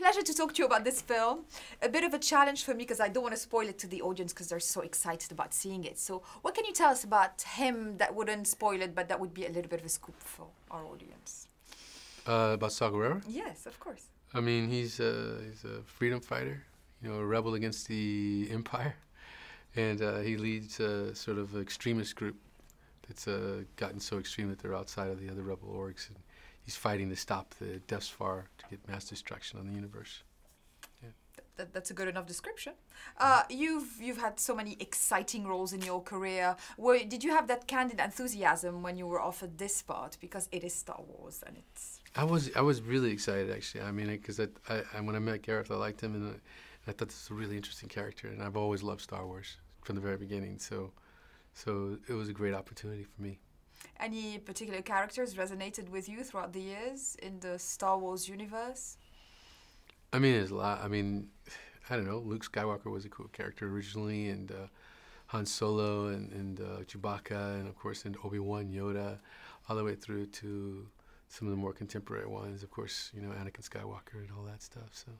pleasure to talk to you about this film. A bit of a challenge for me because I don't want to spoil it to the audience because they're so excited about seeing it. So what can you tell us about him that wouldn't spoil it, but that would be a little bit of a scoop for our audience? About Saw Gerrera? Yes, of course. I mean, he's a freedom fighter, you know, a rebel against the empire. And he leads a sort of extremist group that's gotten so extreme that they're outside of the other rebel orgs. And he's fighting to stop the Death Star to get mass destruction on the universe. Yeah. That's a good enough description. You've had so many exciting roles in your career. Did you have that candid enthusiasm when you were offered this part? Because it is Star Wars and it's... I was really excited, actually. I mean, because when I met Gareth, I liked him, and I thought this was a really interesting character. And I've always loved Star Wars from the very beginning. So it was a great opportunity for me. Any particular characters resonated with you throughout the years in the Star Wars universe? I mean, there's a lot. I mean, I don't know. Luke Skywalker was a cool character originally, and Han Solo, and Chewbacca, and of course, and Obi-Wan, Yoda, all the way through to some of the more contemporary ones. Of course, you know, Anakin Skywalker and all that stuff. So,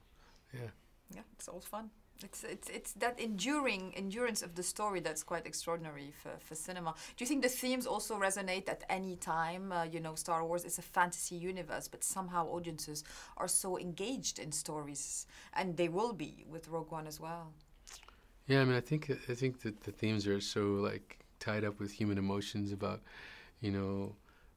yeah. Yeah, it's all fun. It's that endurance of the story that's quite extraordinary for cinema. Do you think the themes also resonate at any time? You know, Star Wars is a fantasy universe, but somehow audiences are so engaged in stories, and they will be with Rogue One as well. Yeah, I mean, I think that the themes are so like tied up with human emotions about, you know,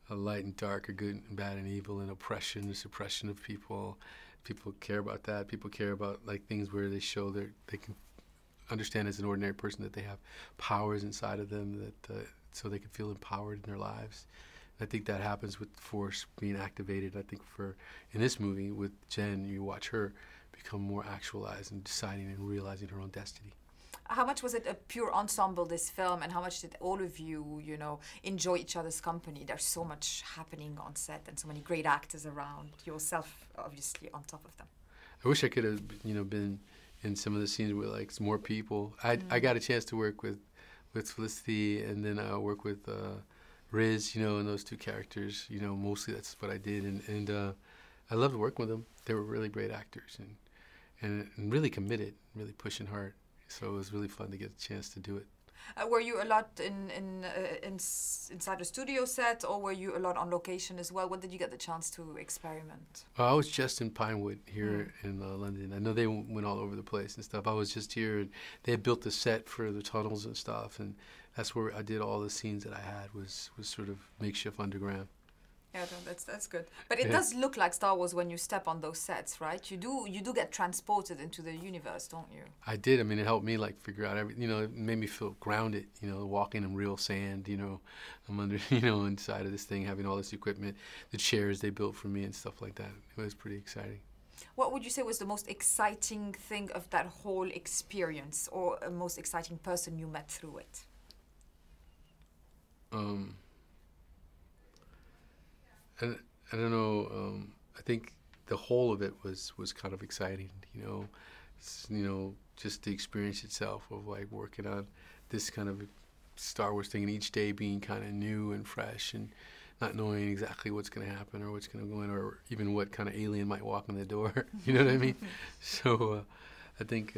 a light and dark, or good and bad and evil, and oppression, the suppression of people. People care about that. People care about like things where they show they can understand as an ordinary person that they have powers inside of them, that so they can feel empowered in their lives. And I think that happens with the Force being activated. I think in this movie with Jen, you watch her become more actualized and deciding and realizing her own destiny. How much was it a pure ensemble, this film, and how much did all of you, you know, enjoy each other's company? There's so much happening on set and so many great actors around, yourself obviously on top of them. I wish I could have, you know, been in some of the scenes with like some more people. I got a chance to work with Felicity, and then I work with Riz, you know, and those two characters. You know, mostly that's what I did, and I loved working with them. They were really great actors and really committed, really pushing hard. So it was really fun to get a chance to do it. Were you a lot inside the studio set, or were you a lot on location as well? When did you get the chance to experiment? I was just in Pinewood here in London. I know they went all over the place and stuff. I was just here, and they had built the set for the tunnels and stuff, and that's where I did all the scenes that I had was sort of makeshift underground. Yeah, that's good. But it does look like Star Wars when you step on those sets, right? You do get transported into the universe, don't you? I did. I mean, it helped me like figure out everything. You know, it made me feel grounded. You know, walking in real sand. You know, I'm under, you know, inside of this thing, having all this equipment, the chairs they built for me and stuff like that. It was pretty exciting. What would you say was the most exciting thing of that whole experience, or a most exciting person you met through it? I don't know. I think the whole of it was kind of exciting. You know, just the experience itself of like working on this kind of Star Wars thing, and each day being kind of new and fresh, and not knowing exactly what's going to happen or what's going to go in, or even what kind of alien might walk in the door. You know what I mean? So I think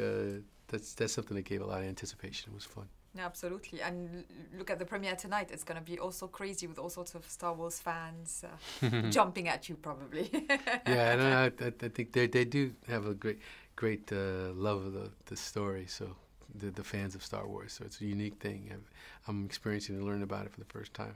that's something that gave a lot of anticipation. It was fun. Yeah, absolutely. And look at the premiere tonight. It's going to be also crazy with all sorts of Star Wars fans jumping at you, probably. Yeah, and I think they do have a great love of the story. So the fans of Star Wars. So it's a unique thing. I'm experiencing and learning about it for the first time.